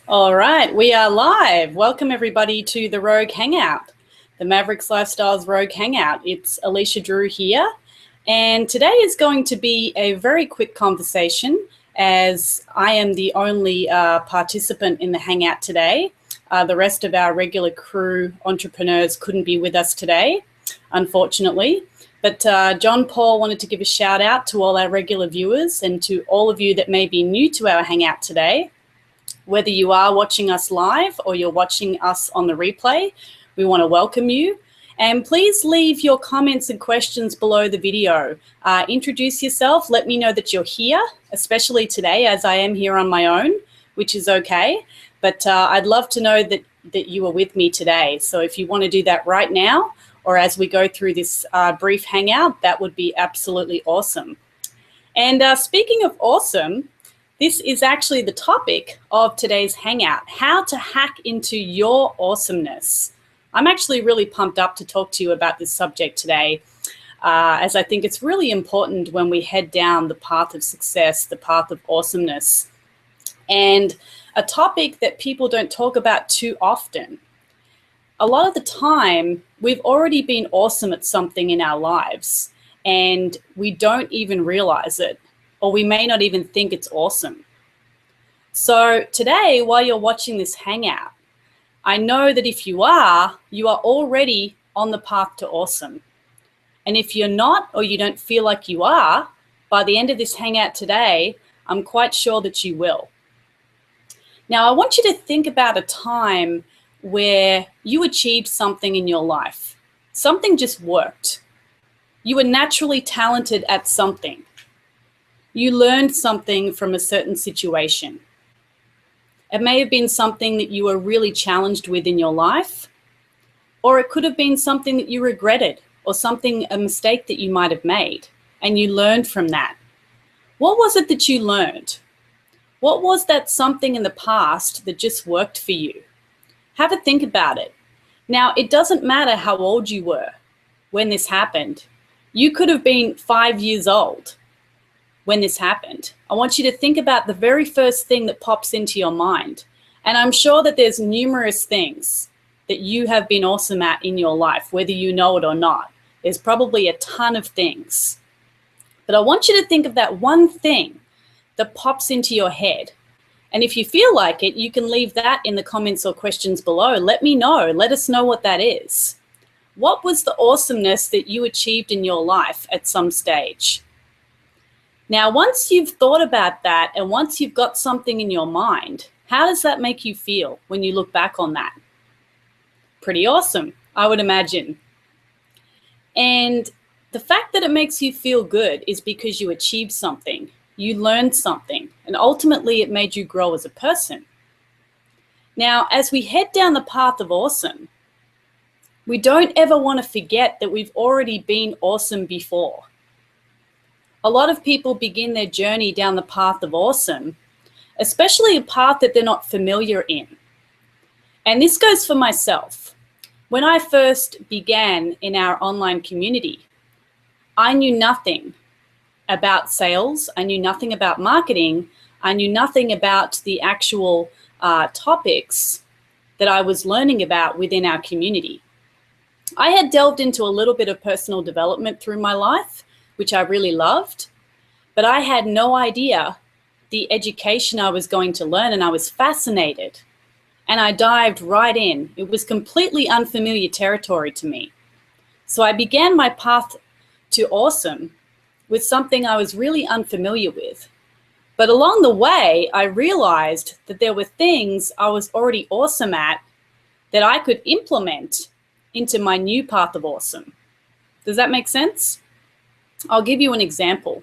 All right, we are live. Welcome everybody to the Rogue Hangout, the Maverix Lifestyles Rogue Hangout. It's Alicia Drew here, and today is going to be a very quick conversation as I am the only participant in the Hangout today. The rest of our regular crew entrepreneurs couldn't be with us today, unfortunately. But John Paul wanted to give a shout out to all our regular viewers and to all of you that may be new to our Hangout today. Whether you are watching us live or you're watching us on the replay, we want to welcome you. And please leave your comments and questions below the video. Introduce yourself, let me know that you're here, especially today as I am here on my own, which is okay. But I'd love to know that you are with me today. So if you want to do that right now, or as we go through this brief hangout, that would be absolutely awesome. And speaking of awesome, this is actually the topic of today's hangout, how to hack into your awesomeness. I'm actually really pumped up to talk to you about this subject today, as I think it's really important when we head down the path of success, the path of awesomeness, and a topic that people don't talk about too often. A lot of the time, we've already been awesome at something in our lives, and we don't even realize it, or we may not even think it's awesome. So today, while you're watching this hangout, I know that if you are already on the path to awesome. And if you're not, or you don't feel like you are, by the end of this hangout today, I'm quite sure that you will. Now, I want you to think about a time where you achieved something in your life. Something just worked. You were naturally talented at something. You learned something from a certain situation. It may have been something that you were really challenged with in your life, or it could have been something that you regretted, or a mistake that you might have made, and you learned from that. What was it that you learned? What was that something in the past that just worked for you? Have a think about it. Now, it doesn't matter how old you were when this happened. You could have been 5 years old when this happened. I want you to think about the very first thing that pops into your mind. And I'm sure that there's numerous things that you have been awesome at in your life, whether you know it or not. There's probably a ton of things. But I want you to think of that one thing that pops into your head. And if you feel like it, you can leave that in the comments or questions below. Let me know. Let us know what that is. What was the awesomeness that you achieved in your life at some stage? Now, once you've thought about that and once you've got something in your mind, how does that make you feel when you look back on that? Pretty awesome, I would imagine. And the fact that it makes you feel good is because you achieved something, you learned something, and ultimately it made you grow as a person. Now, as we head down the path of awesome, we don't ever want to forget that we've already been awesome before. A lot of people begin their journey down the path of awesome, especially a path that they're not familiar in. And this goes for myself. When I first began in our online community, I knew nothing about sales. I knew nothing about marketing. I knew nothing about the actual topics that I was learning about within our community. I had delved into a little bit of personal development through my life, which I really loved, but I had no idea the education I was going to learn, and I was fascinated, and I dived right in. It was completely unfamiliar territory to me. So I began my path to awesome with something I was really unfamiliar with. But along the way, I realized that there were things I was already awesome at that I could implement into my new path of awesome. Does that make sense? I'll give you an example.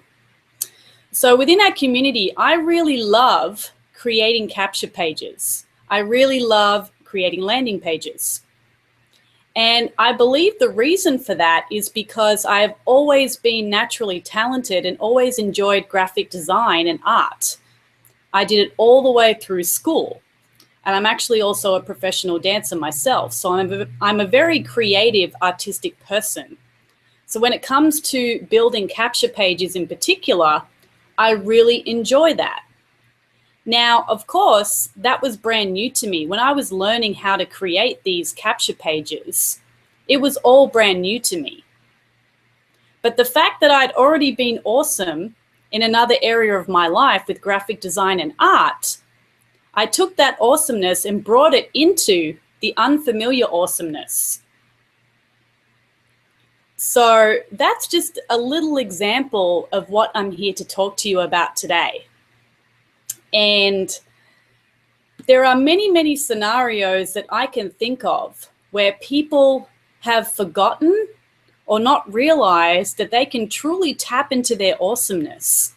So within our community, I really love creating capture pages. I really love creating landing pages. And I believe the reason for that is because I've always been naturally talented and always enjoyed graphic design and art. I did it all the way through school. And I'm actually also a professional dancer myself. So I'm a very creative, artistic person. So when it comes to building capture pages in particular, I really enjoy that. Now, of course, that was brand new to me. When I was learning how to create these capture pages, it was all brand new to me. But the fact that I'd already been awesome in another area of my life with graphic design and art, I took that awesomeness and brought it into the unfamiliar awesomeness. So that's just a little example of what I'm here to talk to you about today. And there are many, many scenarios that I can think of where people have forgotten or not realized that they can truly tap into their awesomeness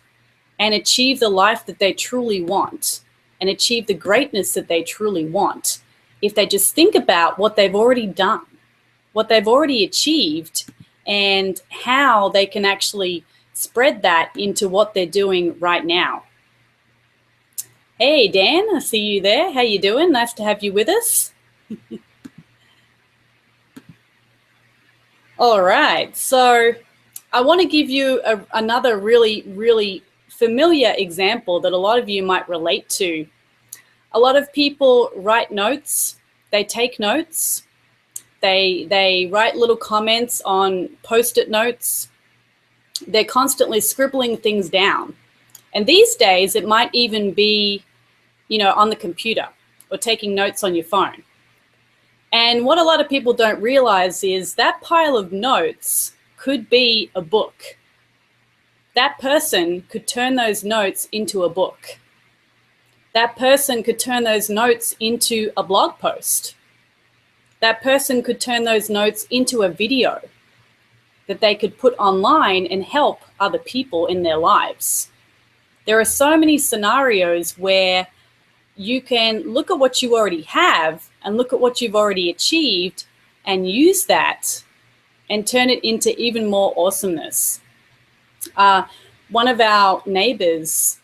and achieve the life that they truly want and achieve the greatness that they truly want if they just think about what they've already done, what they've already achieved, and how they can actually spread that into what they're doing right now. Hey, Dan, I see you there. How you doing? Nice to have you with us. All right, so I want to give you another really, really familiar example that a lot of you might relate to. A lot of people write notes, they take notes, they write little comments on Post-it notes. They're constantly scribbling things down. And these days, it might even be, on the computer or taking notes on your phone. And what a lot of people don't realize is that pile of notes could be a book. That person could turn those notes into a book. That person could turn those notes into a blog post. That person could turn those notes into a video that they could put online and help other people in their lives. There are so many scenarios where you can look at what you already have and look at what you've already achieved and use that and turn it into even more awesomeness. One of our neighbors,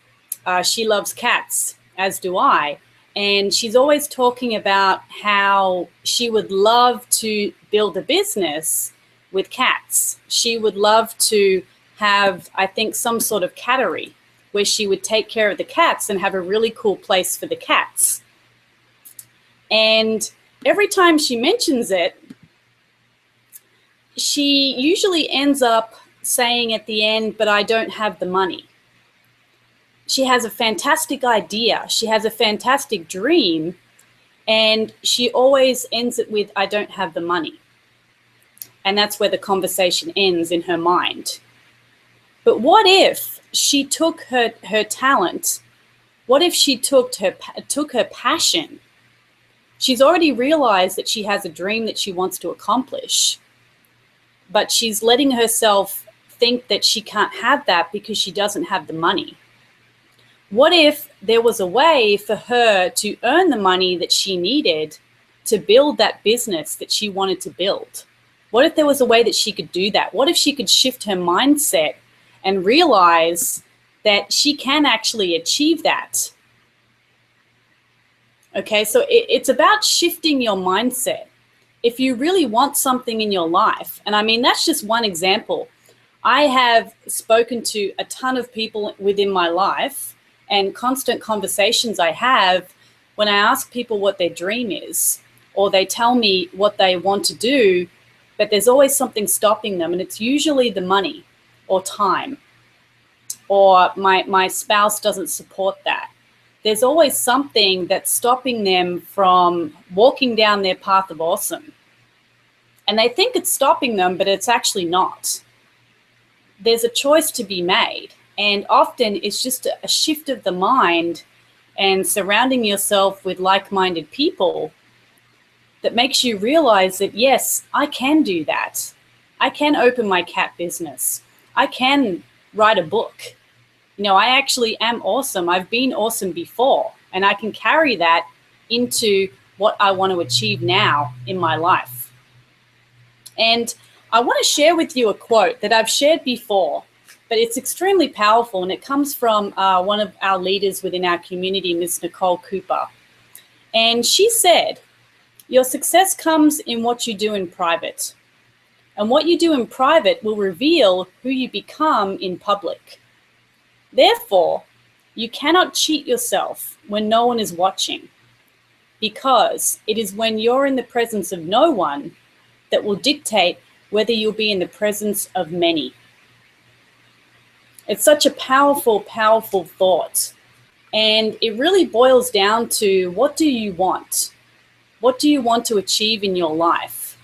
she loves cats, as do I, and she's always talking about how she would love to build a business with cats. She would love to have, I think, some sort of cattery where she would take care of the cats and have a really cool place for the cats. And every time she mentions it, she usually ends up saying at the end, but I don't have the money. She has a fantastic idea. She has a fantastic dream. And she always ends it with, I don't have the money. And that's where the conversation ends in her mind. But what if she took her talent? What if she took her passion? She's already realized that she has a dream that she wants to accomplish, but she's letting herself think that she can't have that because she doesn't have the money. What if there was a way for her to earn the money that she needed to build that business that she wanted to build? What if there was a way that she could do that? What if she could shift her mindset and realize that she can actually achieve that? Okay, so it's about shifting your mindset. If you really want something in your life, and I mean, that's just one example. I have spoken to a ton of people within my life, and constant conversations I have when I ask people what their dream is, or they tell me what they want to do, but there's always something stopping them, and it's usually the money or time, or my spouse doesn't support that. There's always something that's stopping them from walking down their path of awesome. And they think it's stopping them, but it's actually not. There's a choice to be made. And often it's just a shift of the mind and surrounding yourself with like-minded people that makes you realize that, yes, I can do that. I can open my cat business. I can write a book. I actually am awesome. I've been awesome before, and I can carry that into what I want to achieve now in my life. And I want to share with you a quote that I've shared before, but it's extremely powerful, and it comes from one of our leaders within our community, Ms. Nicole Cooper. And she said, your success comes in what you do in private, and what you do in private will reveal who you become in public. Therefore, You cannot cheat yourself when no one is watching, because it is when you're in the presence of no one that will dictate whether you'll be in the presence of many. It's such a powerful, powerful thought. And it really boils down to, what do you want? What do you want to achieve in your life?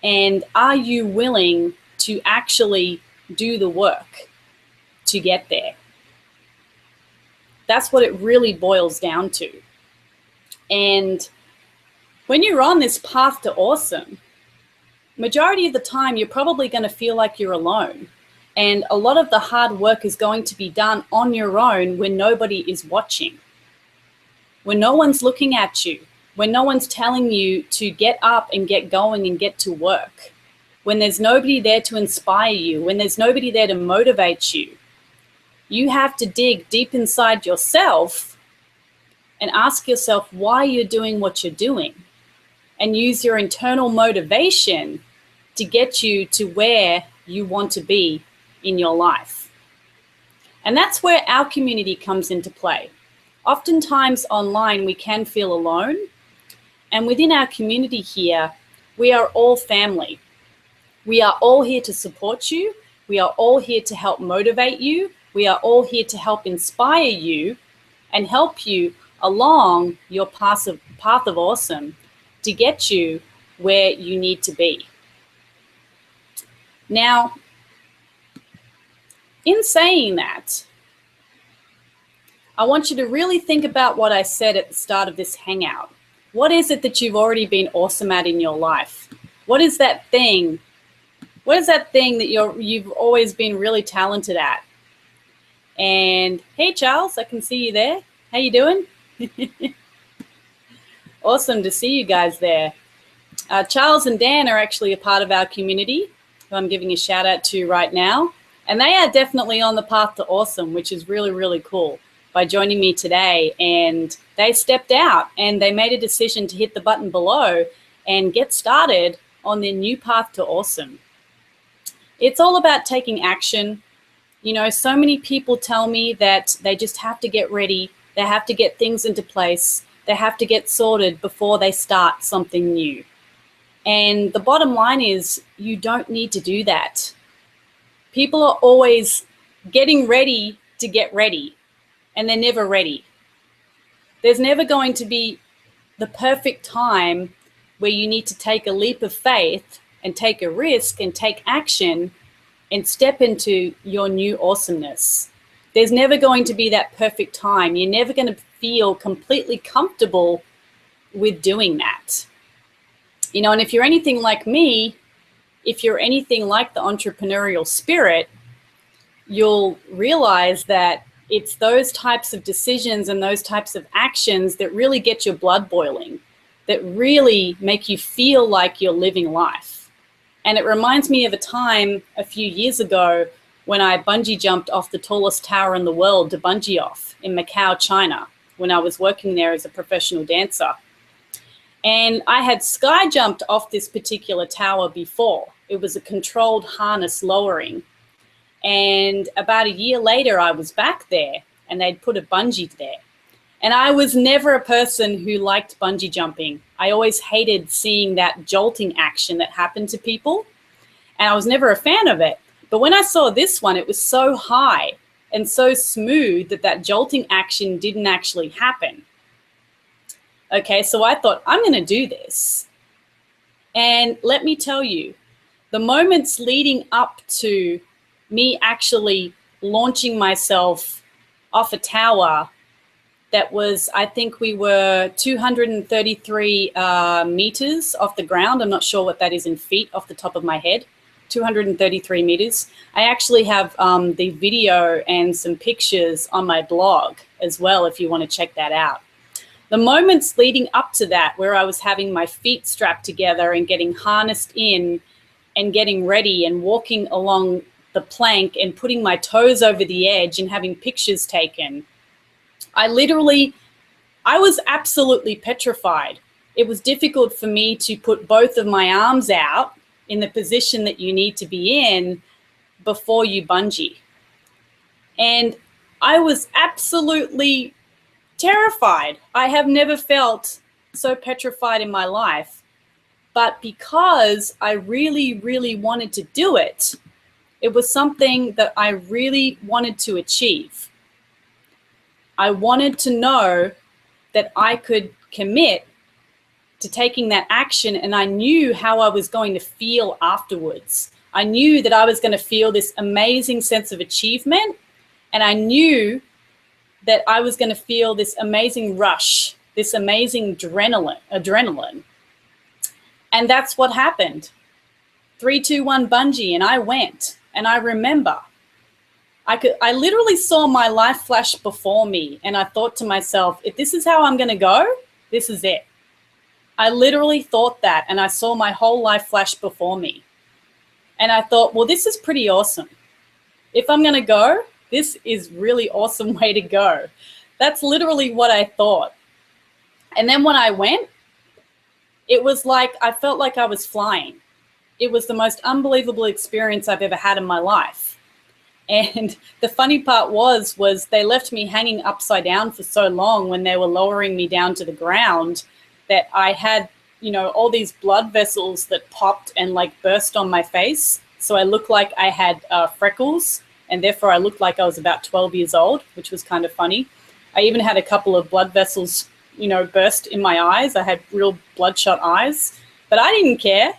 And are you willing to actually do the work to get there? That's what it really boils down to. And when you're on this path to awesome, majority of the time, you're probably going to feel like you're alone. And a lot of the hard work is going to be done on your own when nobody is watching, when no one's looking at you, when no one's telling you to get up and get going and get to work, when there's nobody there to inspire you, when there's nobody there to motivate you. You have to dig deep inside yourself and ask yourself why you're doing what you're doing, and use your internal motivation to get you to where you want to be in your life. And that's where our community comes into play. Oftentimes online we can feel alone, and within our community here, we are all family. We are all here to support you. We are all here to help motivate you. We are all here to help inspire you and help you along your path of awesome to get you where you need to be. Now, in saying that, I want you to really think about what I said at the start of this hangout. What is it that you've already been awesome at in your life? What is that thing? What is that thing that you've always been really talented at? And hey, Charles, I can see you there. How you doing? Awesome to see you guys there. Charles and Dan are actually a part of our community, who I'm giving a shout out to right now. And they are definitely on the path to awesome, which is really, really cool, by joining me today. And they stepped out and they made a decision to hit the button below and get started on their new path to awesome. It's all about taking action. You know, so many people tell me that they just have to get ready. They have to get things into place. They have to get sorted before they start something new. And the bottom line is, you don't need to do that. People are always getting ready to get ready, and they're never ready. There's never going to be the perfect time where you need to take a leap of faith and take a risk and take action and step into your new awesomeness. There's never going to be that perfect time. You're never going to feel completely comfortable with doing that. You know, and if you're anything like me, if you're anything like the entrepreneurial spirit, you'll realize that it's those types of decisions and those types of actions that really get your blood boiling, that really make you feel like you're living life. And it reminds me of a time a few years ago when I bungee jumped off the tallest tower in the world to bungee off in Macau, China, when I was working there as a professional dancer. And I had sky jumped off this particular tower before. It was a controlled harness lowering. And about a year later, I was back there and they'd put a bungee there. And I was never a person who liked bungee jumping. I always hated seeing that jolting action that happened to people. And I was never a fan of it. But when I saw this one, it was so high and so smooth that that jolting action didn't actually happen. Okay, so I thought, I'm going to do this. And let me tell you, the moments leading up to me actually launching myself off a tower that was, I think we were 233 meters off the ground. I'm not sure what that is in feet off the top of my head. 233 meters. I actually have the video and some pictures on my blog as well, if you want to check that out. The moments leading up to that, where I was having my feet strapped together and getting harnessed in and getting ready and walking along the plank and putting my toes over the edge and having pictures taken, I was absolutely petrified. It was difficult for me to put both of my arms out in the position that you need to be in before you bungee. And I was absolutely terrified. I have never felt so petrified in my life. But because I really, really wanted to do it, it was something that I really wanted to achieve. I wanted to know that I could commit to taking that action, and I knew how I was going to feel afterwards. I knew that I was going to feel this amazing sense of achievement, and I knew that I was going to feel this amazing rush, this amazing adrenaline. And that's what happened. 3, 2, 1 bungee, and I went. And I remember, I literally saw my life flash before me, and I thought to myself, if this is how I'm going to go, this is it. I literally thought that, and I saw my whole life flash before me. And I thought, well, this is pretty awesome. If I'm going to go, this is really awesome way to go. That's literally what I thought. And then when I went, it was like, I felt like I was flying. It was the most unbelievable experience I've ever had in my life. And the funny part was they left me hanging upside down for so long when they were lowering me down to the ground that I had, all these blood vessels that popped and like burst on my face. So I looked like I had freckles, and therefore I looked like I was about 12 years old, which was kind of funny. I even had a couple of blood vessels, burst in my eyes. I had real bloodshot eyes, but I didn't care.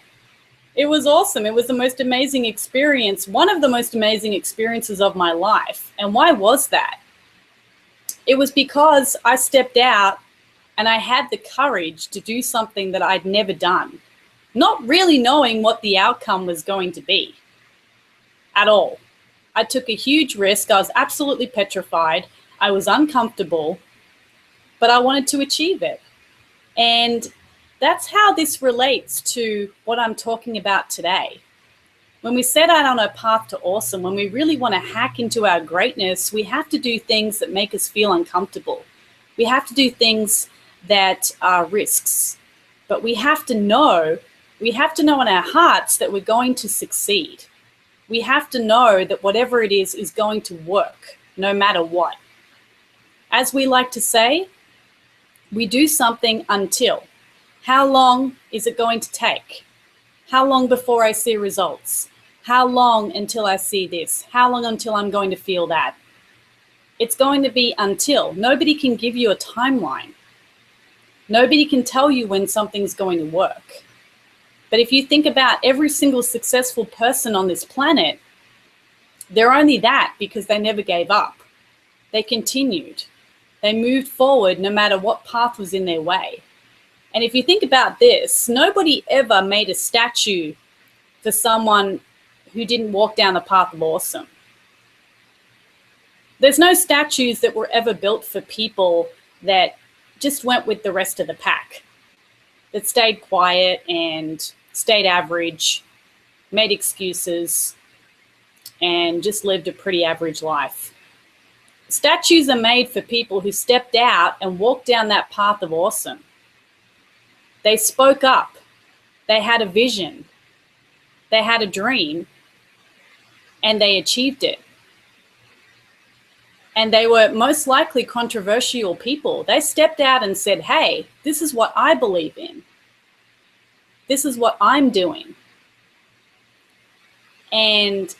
It was awesome. It was the most amazing experience, one of the most amazing experiences of my life. And why was that? It was because I stepped out and I had the courage to do something that I'd never done, not really knowing what the outcome was going to be at all. I took a huge risk. I was absolutely petrified. I was uncomfortable, but I wanted to achieve it. And that's how this relates to what I'm talking about today. When we set out on a path to awesome, when we really want to hack into our greatness, we have to do things that make us feel uncomfortable. We have to do things that are risks, but we have to know in our hearts that we're going to succeed. We have to know that whatever it is going to work no matter what. As we like to say, we do something until. How long is it going to take? How long before I see results? How long until I see this? How long until I'm going to feel that? It's going to be until. Nobody can give you a timeline. Nobody can tell you when something's going to work. But if you think about every single successful person on this planet, they're only that because they never gave up. They continued. They moved forward no matter what path was in their way. And if you think about this, nobody ever made a statue for someone who didn't walk down the path of awesome. There's no statues that were ever built for people that just went with the rest of the pack, that stayed quiet and stayed average, made excuses, and just lived a pretty average life. Statues are made for people who stepped out and walked down that path of awesome. They spoke up. They had a vision. They had a dream, and they achieved it. And they were most likely controversial people. They stepped out and said, hey, this is what I believe in. This is what I'm doing. And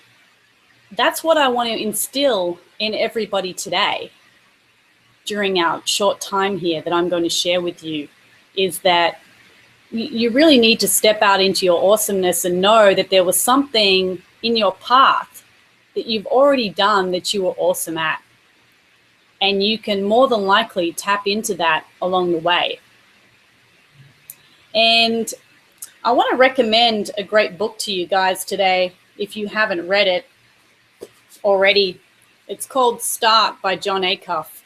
that's what I want to instill in everybody today during our short time here that I'm going to share with you, is that you really need to step out into your awesomeness and know that there was something in your path that you've already done that you were awesome at. And you can more than likely tap into that along the way. And I want to recommend a great book to you guys today, if you haven't read it already. It's called Start by Jon Acuff.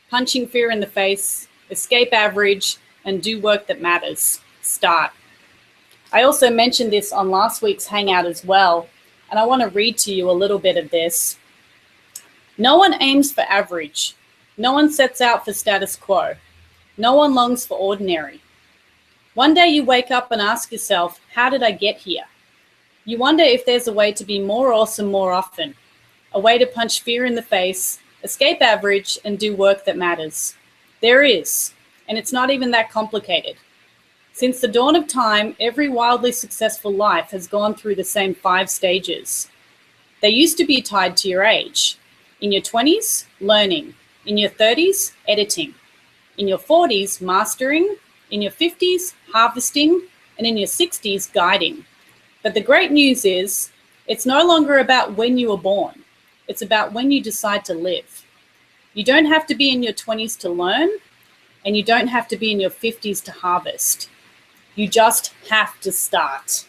Punching fear in the face, escape average, and do work that matters. Start. I also mentioned this on last week's Hangout as well, and I want to read to you a little bit of this. No one aims for average. No one sets out for status quo. No one longs for ordinary. One day you wake up and ask yourself, how did I get here? You wonder if there's a way to be more awesome more often, a way to punch fear in the face, escape average, and do work that matters. There is, and it's not even that complicated. Since the dawn of time, every wildly successful life has gone through the same 5 stages. They used to be tied to your age. In your 20s, learning. In your 30s, editing. In your 40s, mastering. In your 50s, harvesting. And in your 60s, guiding. But the great news is, it's no longer about when you were born. It's about when you decide to live. You don't have to be in your 20s to learn, and you don't have to be in your 50s to harvest. You just have to start.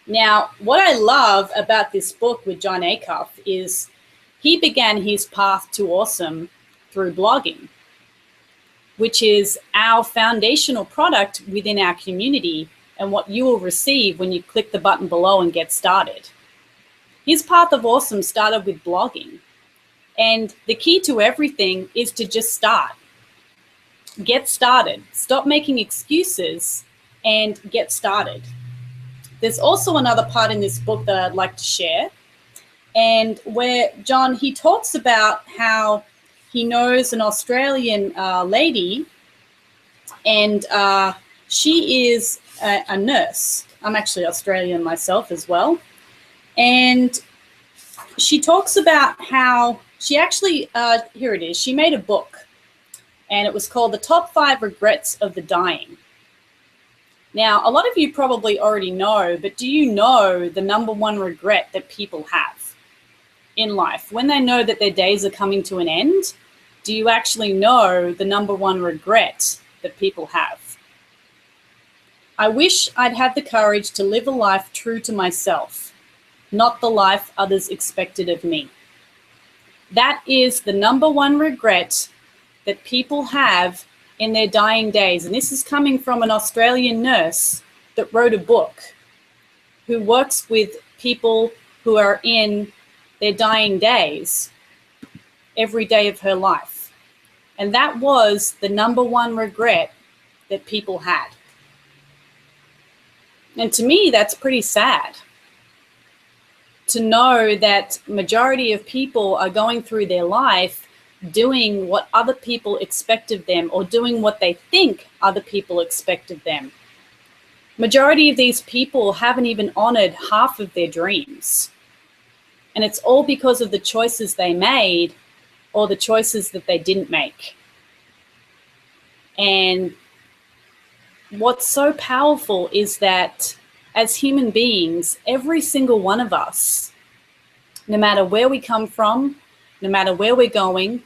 Now, what I love about this book with John Acuff is he began his path to awesome through blogging, which is our foundational product within our community and what you will receive when you click the button below and get started. His path of awesome started with blogging. And the key to everything is to just start. Get started. Stop making excuses and get started. There's also another part in this book that I'd like to share, and where John, he talks about how he knows an Australian lady, and she is a nurse. I'm actually Australian myself as well. And she talks about how she actually, here it is, she made a book, and it was called The Top 5 Regrets of the Dying. Now, a lot of you probably already know, but do you know the number one regret that people have in life? When they know that their days are coming to an end, do you actually know the number one regret that people have? I wish I'd had the courage to live a life true to myself, not the life others expected of me. That is the number one regret that people have in their dying days. And this is coming from an Australian nurse that wrote a book, who works with people who are in their dying days every day of her life. And that was the number one regret that people had. And to me, that's pretty sad, to know that majority of people are going through their life doing what other people expect of them, or doing what they think other people expect of them. Majority of these people haven't even honored half of their dreams. And it's all because of the choices they made or the choices that they didn't make. And what's so powerful is that as human beings, every single one of us, no matter where we come from, no matter where we're going,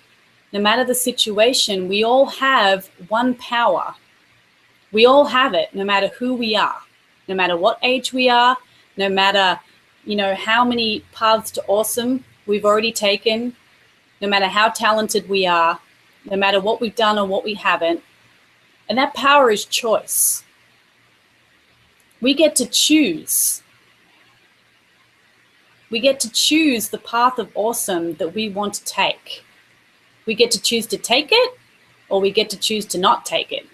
no matter the situation, we all have one power. We all have it, no matter who we are, no matter what age we are, no matter, how many paths to awesome we've already taken, no matter how talented we are, no matter what we've done or what we haven't. And that power is choice. We get to choose. We get to choose the path of awesome that we want to take. We get to choose to take it, or we get to choose to not take it.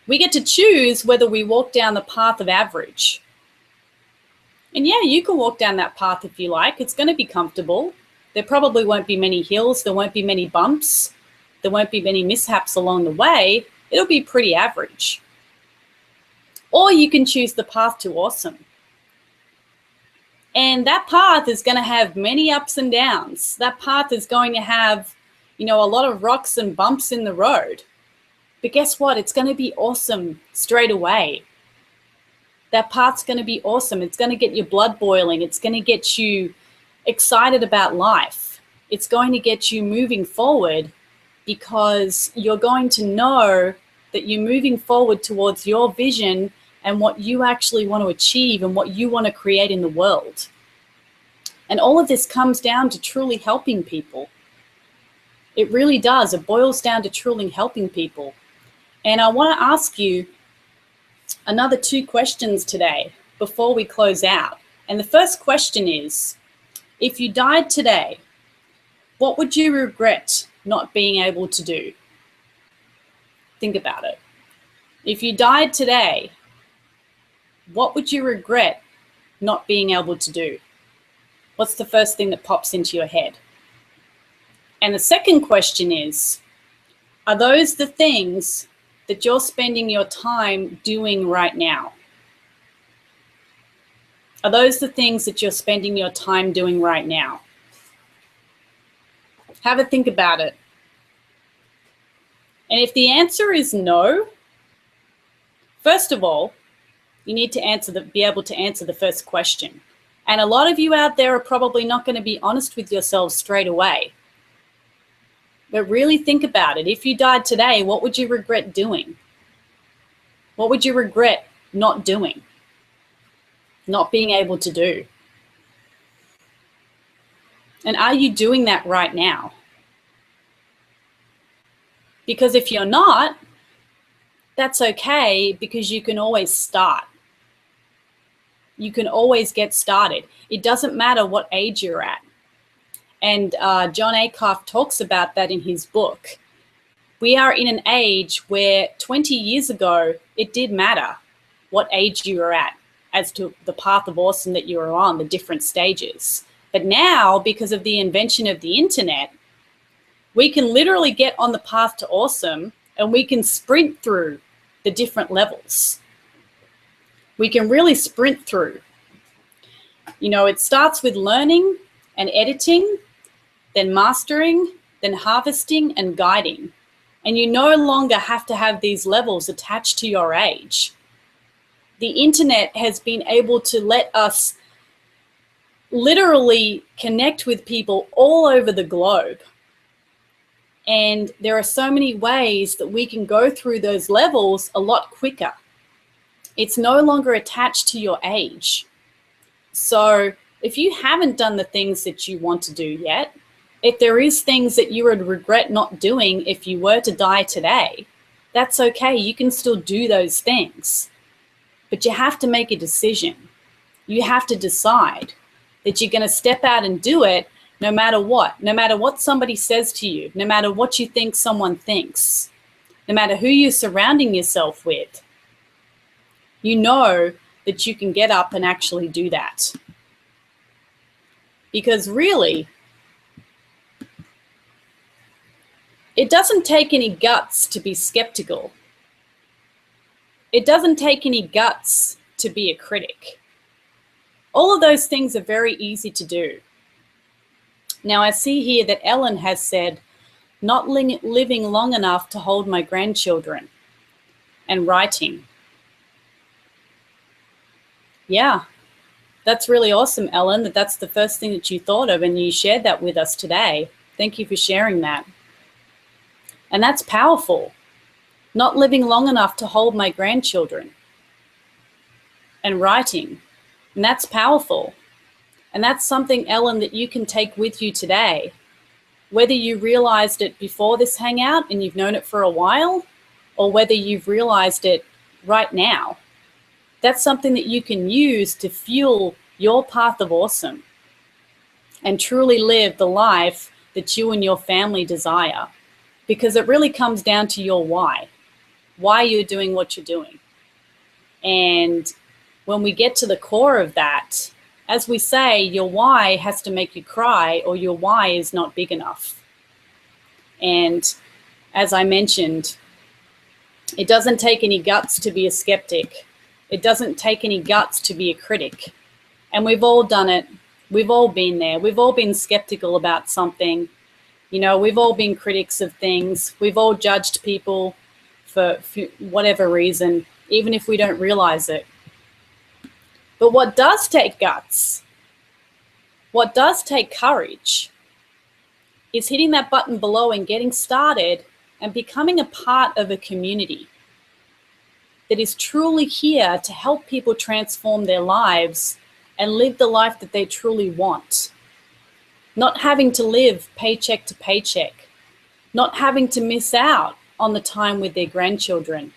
We get to choose whether we walk down the path of average. And yeah, you can walk down that path if you like. It's going to be comfortable. There probably won't be many hills. There won't be many bumps. There won't be many mishaps along the way. It'll be pretty average. Or you can choose the path to awesome. And that path is going to have many ups and downs. That path is going to have, a lot of rocks and bumps in the road. But guess what? It's going to be awesome straight away. That path's going to be awesome. It's going to get your blood boiling. It's going to get you excited about life. It's going to get you moving forward, because you're going to know that you're moving forward towards your vision and what you actually want to achieve and what you want to create in the world. And all of this comes down to truly helping people. It really does. It boils down to truly helping people. And I want to ask you another 2 questions today before we close out. And the first question is, if you died today, what would you regret not being able to do? Think about it. If you died today, what would you regret not being able to do? What's the first thing that pops into your head? And the second question is, are those the things that you're spending your time doing right now? Are those the things that you're spending your time doing right now? Have a think about it. And if the answer is no, first of all, you need to be able to answer the first question. And a lot of you out there are probably not going to be honest with yourselves straight away. But really think about it. If you died today, what would you regret doing? What would you regret not doing? Not being able to do? And are you doing that right now? Because if you're not, that's okay, because you can always start. You can always get started. It doesn't matter what age you're at. And John Acuff talks about that in his book. We are in an age where 20 years ago, it did matter what age you were at as to the path of awesome that you were on, the different stages. But now, because of the invention of the internet, we can literally get on the path to awesome and we can sprint through the different levels. We can really sprint through. You know, it starts with learning and editing, then mastering, then harvesting and guiding. And you no longer have to have these levels attached to your age. The internet has been able to let us literally connect with people all over the globe. And there are so many ways that we can go through those levels a lot quicker. It's no longer attached to your age. So if you haven't done the things that you want to do yet, if there is things that you would regret not doing if you were to die today, that's okay. You can still do those things. But you have to make a decision. You have to decide that you're going to step out and do it no matter what somebody says to you, no matter what you think someone thinks, no matter who you're surrounding yourself with. You know that you can get up and actually do that. Because really, it doesn't take any guts to be skeptical. It doesn't take any guts to be a critic. All of those things are very easy to do. Now, I see here that Ellen has said, not living long enough to hold my grandchildren, and writing. Yeah, that's really awesome, Ellen, that's the first thing that you thought of and you shared that with us today. Thank you for sharing that. And that's powerful. Not living long enough to hold my grandchildren, and writing. And that's powerful. And that's something, Ellen, that you can take with you today. Whether you realized it before this hangout and you've known it for a while, or whether you've realized it right now, that's something that you can use to fuel your path of awesome and truly live the life that you and your family desire. Because it really comes down to your why you're doing what you're doing. And when we get to the core of that, as we say, your why has to make you cry, or your why is not big enough. And as I mentioned, it doesn't take any guts to be a skeptic. It doesn't take any guts to be a critic. And we've all done it. We've all been there. We've all been skeptical about something. You know, we've all been critics of things. We've all judged people for whatever reason, even if we don't realize it. But what does take guts, what does take courage, is hitting that button below and getting started and becoming a part of a community that is truly here to help people transform their lives and live the life that they truly want. Not having to live paycheck to paycheck, not having to miss out on the time with their grandchildren,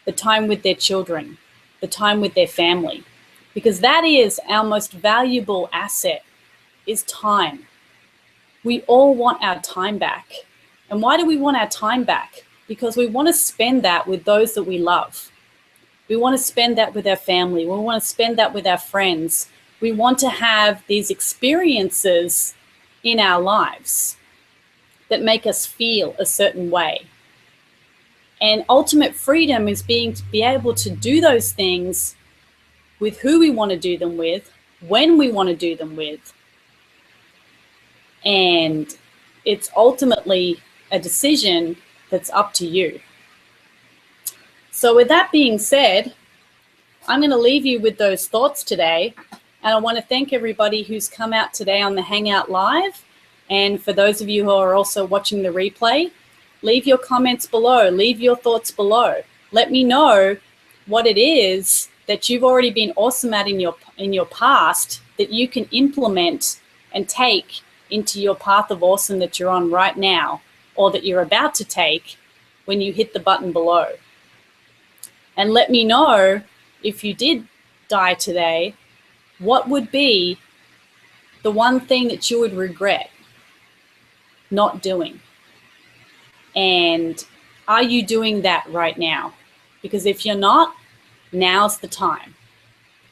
the time with their children, the time with their family. Because that is our most valuable asset, is time. We all want our time back. And why do we want our time back? Because we want to spend that with those that we love. We want to spend that with our family. We want to spend that with our friends. We want to have these experiences in our lives. that make us feel a certain way. And ultimate freedom is being to be able to do those things with who we want to do them with, when we want to do them with. And it's ultimately a decision that's up to you. So with that being said, I'm going to leave you with those thoughts today. And I want to thank everybody who's come out today on the Hangout Live. And for those of you who are also watching the replay, leave your comments below. Leave your thoughts below. Let me know what it is that you've already been awesome at in your past that you can implement and take into your path of awesome that you're on right now, or that you're about to take when you hit the button below. And let me know, if you did die today, what would be the one thing that you would regret not doing? And are you doing that right now? Because if you're not, now's the time.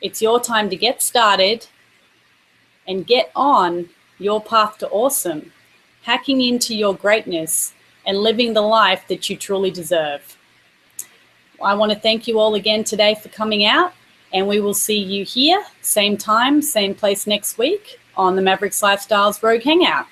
It's your time to get started and get on your path to awesome, hacking into your greatness and living the life that you truly deserve. I want to thank you all again today for coming out, and we will see you here, same time, same place next week on the Maverix Lifestyles Rogue Hangout.